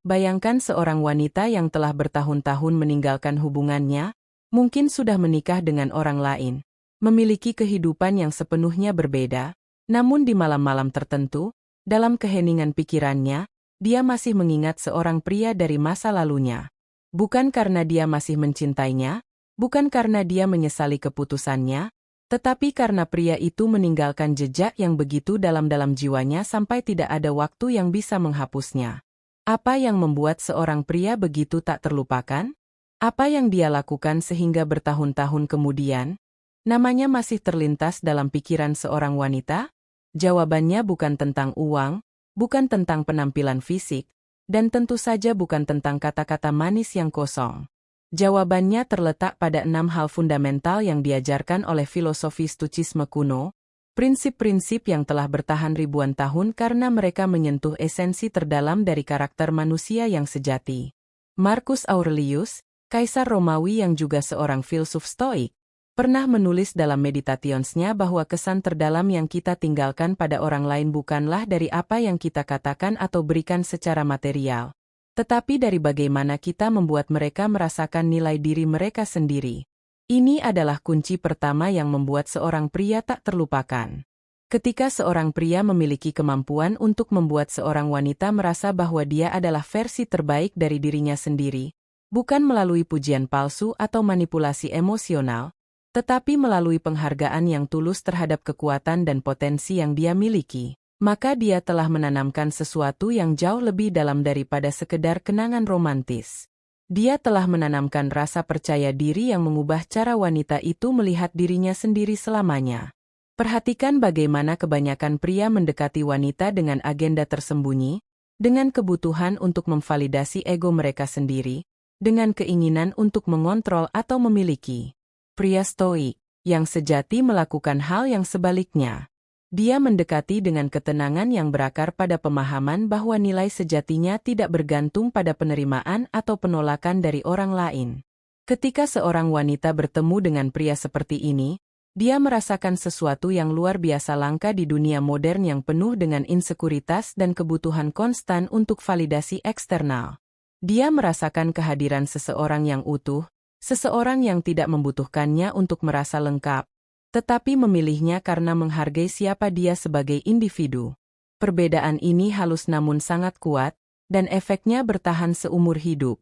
Bayangkan seorang wanita yang telah bertahun-tahun meninggalkan hubungannya, mungkin sudah menikah dengan orang lain, memiliki kehidupan yang sepenuhnya berbeda, namun di malam-malam tertentu, dalam keheningan pikirannya, dia masih mengingat seorang pria dari masa lalunya. Bukan karena dia masih mencintainya, bukan karena dia menyesali keputusannya, tetapi karena pria itu meninggalkan jejak yang begitu dalam-dalam jiwanya sampai tidak ada waktu yang bisa menghapusnya. Apa yang membuat seorang pria begitu tak terlupakan? Apa yang dia lakukan sehingga bertahun-tahun kemudian, namanya masih terlintas dalam pikiran seorang wanita? Jawabannya bukan tentang uang, bukan tentang penampilan fisik, dan tentu saja bukan tentang kata-kata manis yang kosong. Jawabannya terletak pada 6 hal fundamental yang diajarkan oleh filosofi stoicisme kuno, prinsip-prinsip yang telah bertahan ribuan tahun karena mereka menyentuh esensi terdalam dari karakter manusia yang sejati. Marcus Aurelius, kaisar Romawi yang juga seorang filsuf stoik, pernah menulis dalam Meditations-nya bahwa kesan terdalam yang kita tinggalkan pada orang lain bukanlah dari apa yang kita katakan atau berikan secara material, tetapi dari bagaimana kita membuat mereka merasakan nilai diri mereka sendiri. Ini adalah kunci pertama yang membuat seorang pria tak terlupakan. Ketika seorang pria memiliki kemampuan untuk membuat seorang wanita merasa bahwa dia adalah versi terbaik dari dirinya sendiri, bukan melalui pujian palsu atau manipulasi emosional, tetapi melalui penghargaan yang tulus terhadap kekuatan dan potensi yang dia miliki, maka dia telah menanamkan sesuatu yang jauh lebih dalam daripada sekedar kenangan romantis. Dia telah menanamkan rasa percaya diri yang mengubah cara wanita itu melihat dirinya sendiri selamanya. Perhatikan bagaimana kebanyakan pria mendekati wanita dengan agenda tersembunyi, dengan kebutuhan untuk memvalidasi ego mereka sendiri, dengan keinginan untuk mengontrol atau memiliki. Pria stoik yang sejati melakukan hal yang sebaliknya. Dia mendekati dengan ketenangan yang berakar pada pemahaman bahwa nilai sejatinya tidak bergantung pada penerimaan atau penolakan dari orang lain. Ketika seorang wanita bertemu dengan pria seperti ini, dia merasakan sesuatu yang luar biasa langka di dunia modern yang penuh dengan insekuritas dan kebutuhan konstan untuk validasi eksternal. Dia merasakan kehadiran seseorang yang utuh, seseorang yang tidak membutuhkannya untuk merasa lengkap, tetapi memilihnya karena menghargai siapa dia sebagai individu. Perbedaan ini halus namun sangat kuat, dan efeknya bertahan seumur hidup.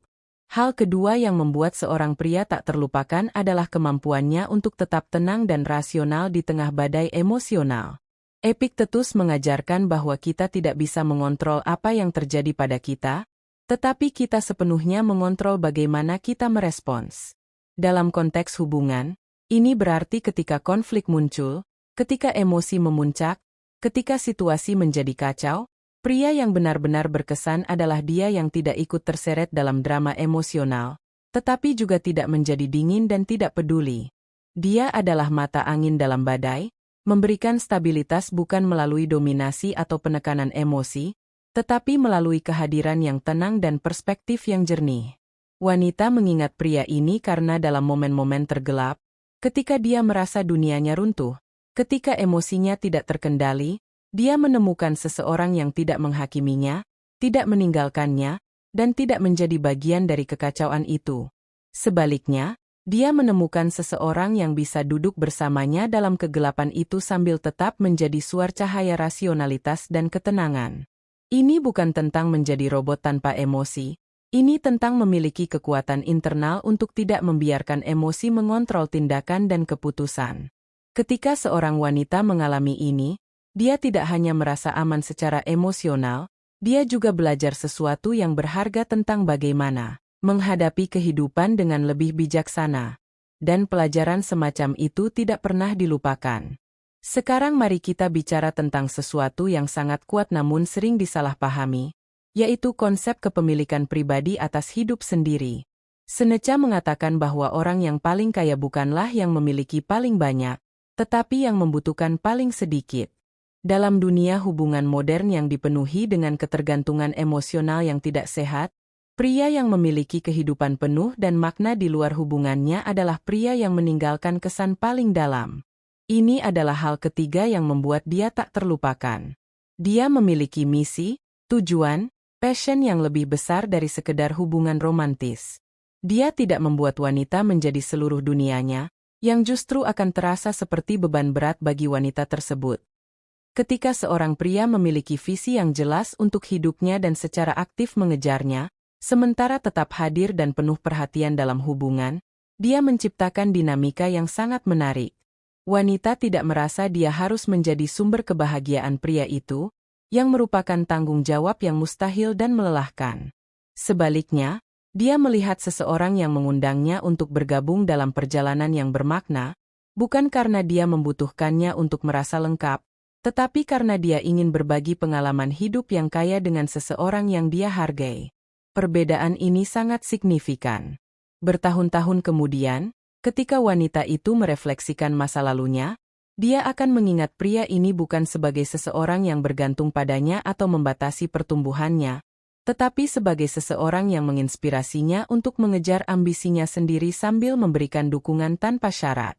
Hal kedua yang membuat seorang pria tak terlupakan adalah kemampuannya untuk tetap tenang dan rasional di tengah badai emosional. Epictetus mengajarkan bahwa kita tidak bisa mengontrol apa yang terjadi pada kita, tetapi kita sepenuhnya mengontrol bagaimana kita merespons. Dalam konteks hubungan, ini berarti ketika konflik muncul, ketika emosi memuncak, ketika situasi menjadi kacau, pria yang benar-benar berkesan adalah dia yang tidak ikut terseret dalam drama emosional, tetapi juga tidak menjadi dingin dan tidak peduli. Dia adalah mata angin dalam badai, memberikan stabilitas bukan melalui dominasi atau penekanan emosi, tetapi melalui kehadiran yang tenang dan perspektif yang jernih. Wanita mengingat pria ini karena dalam momen-momen tergelap, ketika dia merasa dunianya runtuh, ketika emosinya tidak terkendali, dia menemukan seseorang yang tidak menghakiminya, tidak meninggalkannya, dan tidak menjadi bagian dari kekacauan itu. Sebaliknya, dia menemukan seseorang yang bisa duduk bersamanya dalam kegelapan itu sambil tetap menjadi suar cahaya rasionalitas dan ketenangan. Ini bukan tentang menjadi robot tanpa emosi, ini tentang memiliki kekuatan internal untuk tidak membiarkan emosi mengontrol tindakan dan keputusan. Ketika seorang wanita mengalami ini, dia tidak hanya merasa aman secara emosional, dia juga belajar sesuatu yang berharga tentang bagaimana menghadapi kehidupan dengan lebih bijaksana. Dan pelajaran semacam itu tidak pernah dilupakan. Sekarang mari kita bicara tentang sesuatu yang sangat kuat namun sering disalahpahami, yaitu konsep kepemilikan pribadi atas hidup sendiri. Seneca mengatakan bahwa orang yang paling kaya bukanlah yang memiliki paling banyak, tetapi yang membutuhkan paling sedikit. Dalam dunia hubungan modern yang dipenuhi dengan ketergantungan emosional yang tidak sehat, pria yang memiliki kehidupan penuh dan makna di luar hubungannya adalah pria yang meninggalkan kesan paling dalam. Ini adalah hal ketiga yang membuat dia tak terlupakan. Dia memiliki misi, tujuan, passion yang lebih besar dari sekedar hubungan romantis. Dia tidak membuat wanita menjadi seluruh dunianya, yang justru akan terasa seperti beban berat bagi wanita tersebut. Ketika seorang pria memiliki visi yang jelas untuk hidupnya dan secara aktif mengejarnya, sementara tetap hadir dan penuh perhatian dalam hubungan, dia menciptakan dinamika yang sangat menarik. Wanita tidak merasa dia harus menjadi sumber kebahagiaan pria itu, yang merupakan tanggung jawab yang mustahil dan melelahkan. Sebaliknya, dia melihat seseorang yang mengundangnya untuk bergabung dalam perjalanan yang bermakna, bukan karena dia membutuhkannya untuk merasa lengkap, tetapi karena dia ingin berbagi pengalaman hidup yang kaya dengan seseorang yang dia hargai. Perbedaan ini sangat signifikan. Bertahun-tahun kemudian, ketika wanita itu merefleksikan masa lalunya, dia akan mengingat pria ini bukan sebagai seseorang yang bergantung padanya atau membatasi pertumbuhannya, tetapi sebagai seseorang yang menginspirasinya untuk mengejar ambisinya sendiri sambil memberikan dukungan tanpa syarat.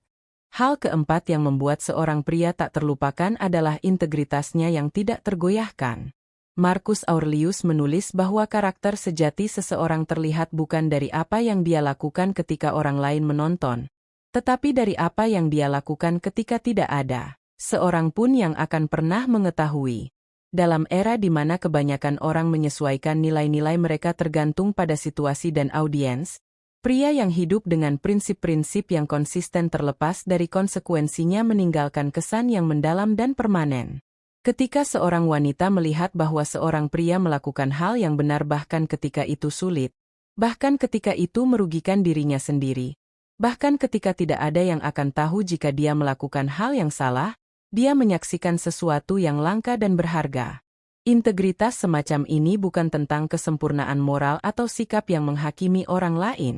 Hal keempat yang membuat seorang pria tak terlupakan adalah integritasnya yang tidak tergoyahkan. Marcus Aurelius menulis bahwa karakter sejati seseorang terlihat bukan dari apa yang dia lakukan ketika orang lain menonton, tetapi dari apa yang dia lakukan ketika tidak ada seorang pun yang akan pernah mengetahui. Dalam era di mana kebanyakan orang menyesuaikan nilai-nilai mereka tergantung pada situasi dan audiens, pria yang hidup dengan prinsip-prinsip yang konsisten terlepas dari konsekuensinya meninggalkan kesan yang mendalam dan permanen. Ketika seorang wanita melihat bahwa seorang pria melakukan hal yang benar bahkan ketika itu sulit, bahkan ketika itu merugikan dirinya sendiri, bahkan ketika tidak ada yang akan tahu jika dia melakukan hal yang salah, dia menyaksikan sesuatu yang langka dan berharga. Integritas semacam ini bukan tentang kesempurnaan moral atau sikap yang menghakimi orang lain.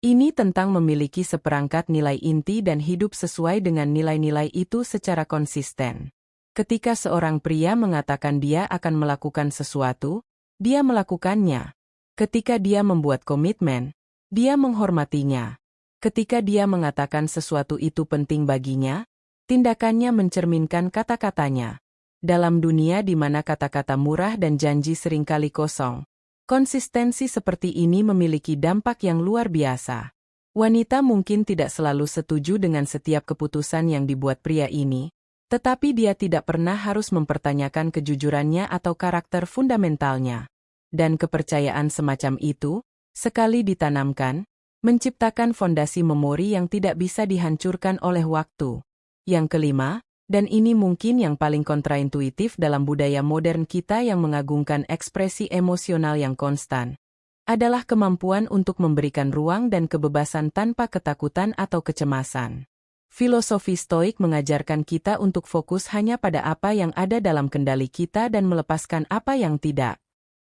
Ini tentang memiliki seperangkat nilai inti dan hidup sesuai dengan nilai-nilai itu secara konsisten. Ketika seorang pria mengatakan dia akan melakukan sesuatu, dia melakukannya. Ketika dia membuat komitmen, dia menghormatinya. Ketika dia mengatakan sesuatu itu penting baginya, tindakannya mencerminkan kata-katanya. Dalam dunia di mana kata-kata murah dan janji seringkali kosong, konsistensi seperti ini memiliki dampak yang luar biasa. Wanita mungkin tidak selalu setuju dengan setiap keputusan yang dibuat pria ini, tetapi dia tidak pernah harus mempertanyakan kejujurannya atau karakter fundamentalnya. Dan kepercayaan semacam itu, sekali ditanamkan, menciptakan fondasi memori yang tidak bisa dihancurkan oleh waktu. Yang kelima, dan ini mungkin yang paling kontraintuitif dalam budaya modern kita yang mengagungkan ekspresi emosional yang konstan, adalah kemampuan untuk memberikan ruang dan kebebasan tanpa ketakutan atau kecemasan. Filosofi Stoik mengajarkan kita untuk fokus hanya pada apa yang ada dalam kendali kita dan melepaskan apa yang tidak.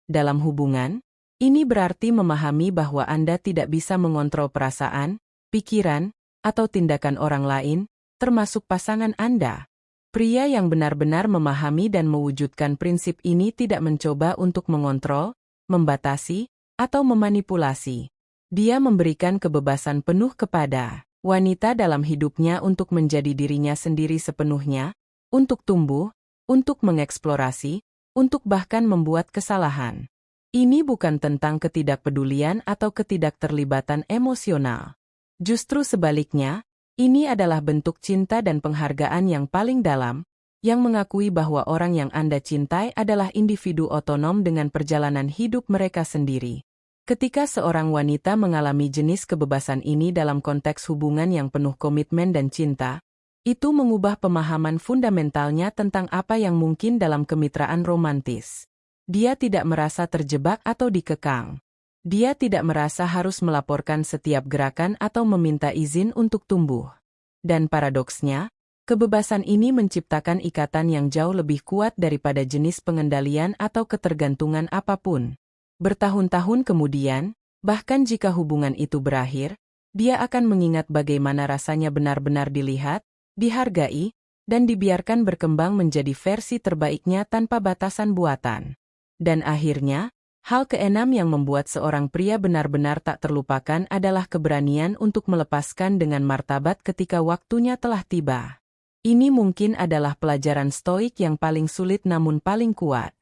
Dalam hubungan, ini berarti memahami bahwa Anda tidak bisa mengontrol perasaan, pikiran, atau tindakan orang lain, termasuk pasangan Anda. Pria yang benar-benar memahami dan mewujudkan prinsip ini tidak mencoba untuk mengontrol, membatasi, atau memanipulasi. Dia memberikan kebebasan penuh kepada wanita dalam hidupnya untuk menjadi dirinya sendiri sepenuhnya, untuk tumbuh, untuk mengeksplorasi, untuk bahkan membuat kesalahan. Ini bukan tentang ketidakpedulian atau ketidakterlibatan emosional. Justru sebaliknya, ini adalah bentuk cinta dan penghargaan yang paling dalam, yang mengakui bahwa orang yang Anda cintai adalah individu otonom dengan perjalanan hidup mereka sendiri. Ketika seorang wanita mengalami jenis kebebasan ini dalam konteks hubungan yang penuh komitmen dan cinta, itu mengubah pemahaman fundamentalnya tentang apa yang mungkin dalam kemitraan romantis. Dia tidak merasa terjebak atau dikekang. Dia tidak merasa harus melaporkan setiap gerakan atau meminta izin untuk tumbuh. Dan paradoksnya, kebebasan ini menciptakan ikatan yang jauh lebih kuat daripada jenis pengendalian atau ketergantungan apapun. Bertahun-tahun kemudian, bahkan jika hubungan itu berakhir, dia akan mengingat bagaimana rasanya benar-benar dilihat, dihargai, dan dibiarkan berkembang menjadi versi terbaiknya tanpa batasan buatan. Dan akhirnya, hal keenam yang membuat seorang pria benar-benar tak terlupakan adalah keberanian untuk melepaskan dengan martabat ketika waktunya telah tiba. Ini mungkin adalah pelajaran stoik yang paling sulit namun paling kuat.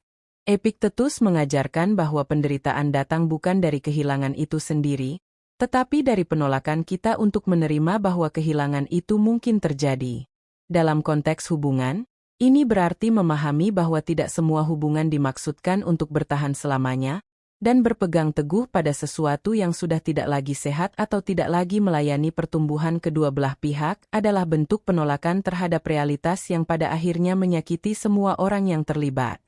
Epictetus mengajarkan bahwa penderitaan datang bukan dari kehilangan itu sendiri, tetapi dari penolakan kita untuk menerima bahwa kehilangan itu mungkin terjadi. Dalam konteks hubungan, ini berarti memahami bahwa tidak semua hubungan dimaksudkan untuk bertahan selamanya, dan berpegang teguh pada sesuatu yang sudah tidak lagi sehat atau tidak lagi melayani pertumbuhan kedua belah pihak adalah bentuk penolakan terhadap realitas yang pada akhirnya menyakiti semua orang yang terlibat.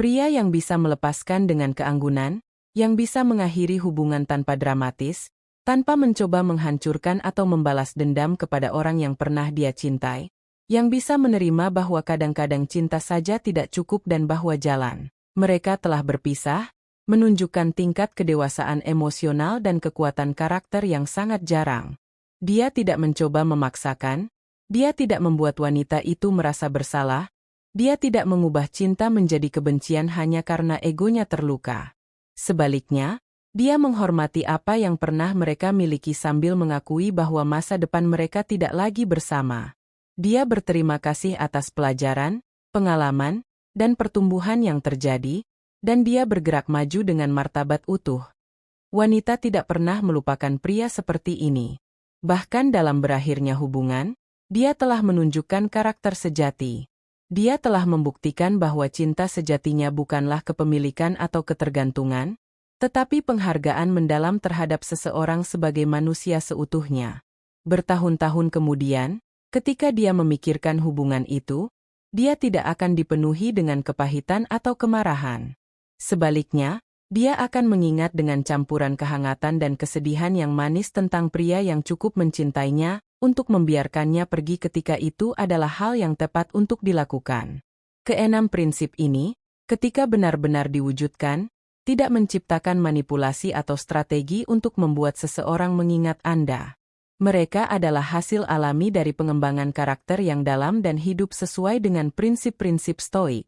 Pria yang bisa melepaskan dengan keanggunan, yang bisa mengakhiri hubungan tanpa dramatis, tanpa mencoba menghancurkan atau membalas dendam kepada orang yang pernah dia cintai, yang bisa menerima bahwa kadang-kadang cinta saja tidak cukup dan bahwa jalan mereka telah berpisah, menunjukkan tingkat kedewasaan emosional dan kekuatan karakter yang sangat jarang. Dia tidak mencoba memaksakan, dia tidak membuat wanita itu merasa bersalah, dia tidak mengubah cinta menjadi kebencian hanya karena egonya terluka. Sebaliknya, dia menghormati apa yang pernah mereka miliki sambil mengakui bahwa masa depan mereka tidak lagi bersama. Dia berterima kasih atas pelajaran, pengalaman, dan pertumbuhan yang terjadi, dan dia bergerak maju dengan martabat utuh. Wanita tidak pernah melupakan pria seperti ini. Bahkan dalam berakhirnya hubungan, dia telah menunjukkan karakter sejati. Dia telah membuktikan bahwa cinta sejatinya bukanlah kepemilikan atau ketergantungan, tetapi penghargaan mendalam terhadap seseorang sebagai manusia seutuhnya. Bertahun-tahun kemudian, ketika dia memikirkan hubungan itu, dia tidak akan dipenuhi dengan kepahitan atau kemarahan. Sebaliknya, dia akan mengingat dengan campuran kehangatan dan kesedihan yang manis tentang pria yang cukup mencintainya, untuk membiarkannya pergi ketika itu adalah hal yang tepat untuk dilakukan. Keenam prinsip ini, ketika benar-benar diwujudkan, tidak menciptakan manipulasi atau strategi untuk membuat seseorang mengingat Anda. Mereka adalah hasil alami dari pengembangan karakter yang dalam dan hidup sesuai dengan prinsip-prinsip stoik.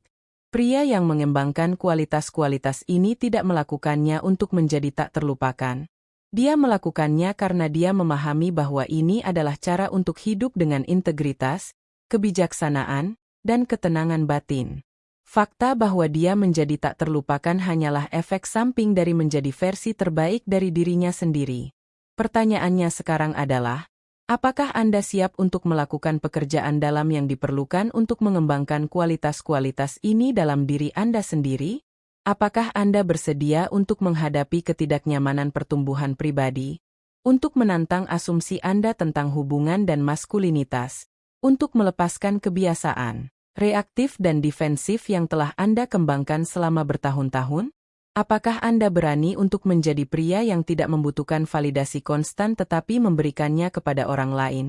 Pria yang mengembangkan kualitas-kualitas ini tidak melakukannya untuk menjadi tak terlupakan. Dia melakukannya karena dia memahami bahwa ini adalah cara untuk hidup dengan integritas, kebijaksanaan, dan ketenangan batin. Fakta bahwa dia menjadi tak terlupakan hanyalah efek samping dari menjadi versi terbaik dari dirinya sendiri. Pertanyaannya sekarang adalah, apakah Anda siap untuk melakukan pekerjaan dalam yang diperlukan untuk mengembangkan kualitas-kualitas ini dalam diri Anda sendiri? Apakah Anda bersedia untuk menghadapi ketidaknyamanan pertumbuhan pribadi, untuk menantang asumsi Anda tentang hubungan dan maskulinitas, untuk melepaskan kebiasaan reaktif dan defensif yang telah Anda kembangkan selama bertahun-tahun? Apakah Anda berani untuk menjadi pria yang tidak membutuhkan validasi konstan tetapi memberikannya kepada orang lain,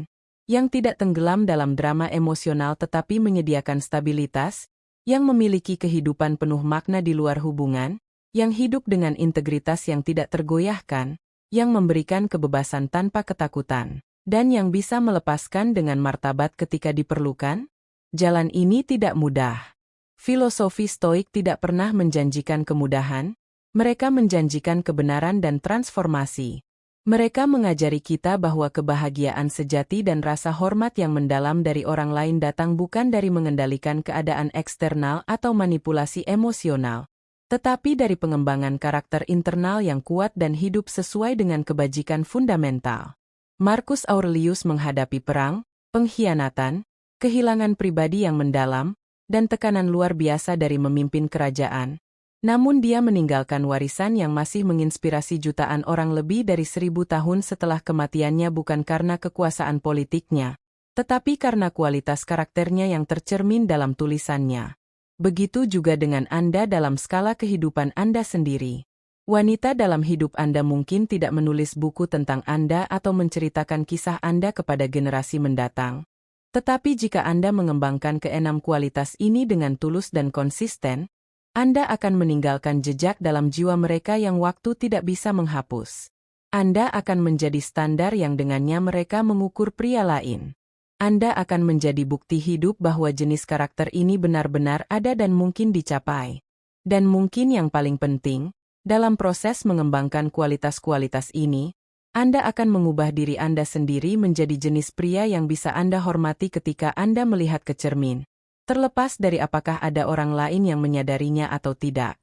yang tidak tenggelam dalam drama emosional tetapi menyediakan stabilitas, yang memiliki kehidupan penuh makna di luar hubungan, yang hidup dengan integritas yang tidak tergoyahkan, yang memberikan kebebasan tanpa ketakutan, dan yang bisa melepaskan dengan martabat ketika diperlukan? Jalan ini tidak mudah. Filosofi Stoik tidak pernah menjanjikan kemudahan, mereka menjanjikan kebenaran dan transformasi. Mereka mengajari kita bahwa kebahagiaan sejati dan rasa hormat yang mendalam dari orang lain datang bukan dari mengendalikan keadaan eksternal atau manipulasi emosional, tetapi dari pengembangan karakter internal yang kuat dan hidup sesuai dengan kebajikan fundamental. Marcus Aurelius menghadapi perang, pengkhianatan, kehilangan pribadi yang mendalam, dan tekanan luar biasa dari memimpin kerajaan. Namun dia meninggalkan warisan yang masih menginspirasi jutaan orang lebih dari 1000 tahun setelah kematiannya bukan karena kekuasaan politiknya, tetapi karena kualitas karakternya yang tercermin dalam tulisannya. Begitu juga dengan Anda dalam skala kehidupan Anda sendiri. Wanita dalam hidup Anda mungkin tidak menulis buku tentang Anda atau menceritakan kisah Anda kepada generasi mendatang. Tetapi jika Anda mengembangkan keenam kualitas ini dengan tulus dan konsisten, Anda akan meninggalkan jejak dalam jiwa mereka yang waktu tidak bisa menghapus. Anda akan menjadi standar yang dengannya mereka mengukur pria lain. Anda akan menjadi bukti hidup bahwa jenis karakter ini benar-benar ada dan mungkin dicapai. Dan mungkin yang paling penting, dalam proses mengembangkan kualitas-kualitas ini, Anda akan mengubah diri Anda sendiri menjadi jenis pria yang bisa Anda hormati ketika Anda melihat ke cermin. Terlepas dari apakah ada orang lain yang menyadarinya atau tidak.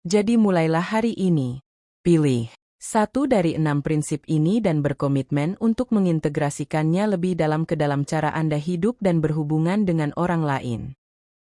Jadi mulailah hari ini. Pilih satu dari 6 prinsip ini dan berkomitmen untuk mengintegrasikannya lebih dalam ke dalam cara Anda hidup dan berhubungan dengan orang lain.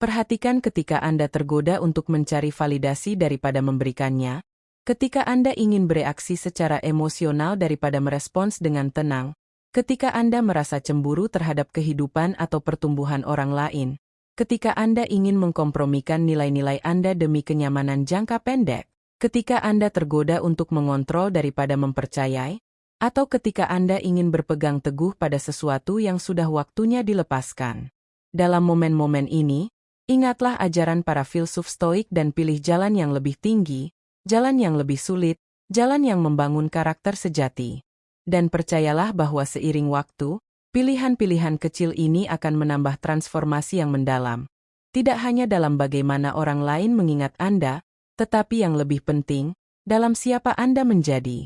Perhatikan ketika Anda tergoda untuk mencari validasi daripada memberikannya, ketika Anda ingin bereaksi secara emosional daripada merespons dengan tenang, ketika Anda merasa cemburu terhadap kehidupan atau pertumbuhan orang lain, ketika Anda ingin mengkompromikan nilai-nilai Anda demi kenyamanan jangka pendek, ketika Anda tergoda untuk mengontrol daripada mempercayai, atau ketika Anda ingin berpegang teguh pada sesuatu yang sudah waktunya dilepaskan. Dalam momen-momen ini, ingatlah ajaran para filsuf Stoik dan pilih jalan yang lebih tinggi, jalan yang lebih sulit, jalan yang membangun karakter sejati. Dan percayalah bahwa seiring waktu, pilihan-pilihan kecil ini akan menambah transformasi yang mendalam. Tidak hanya dalam bagaimana orang lain mengingat Anda, tetapi yang lebih penting, dalam siapa Anda menjadi.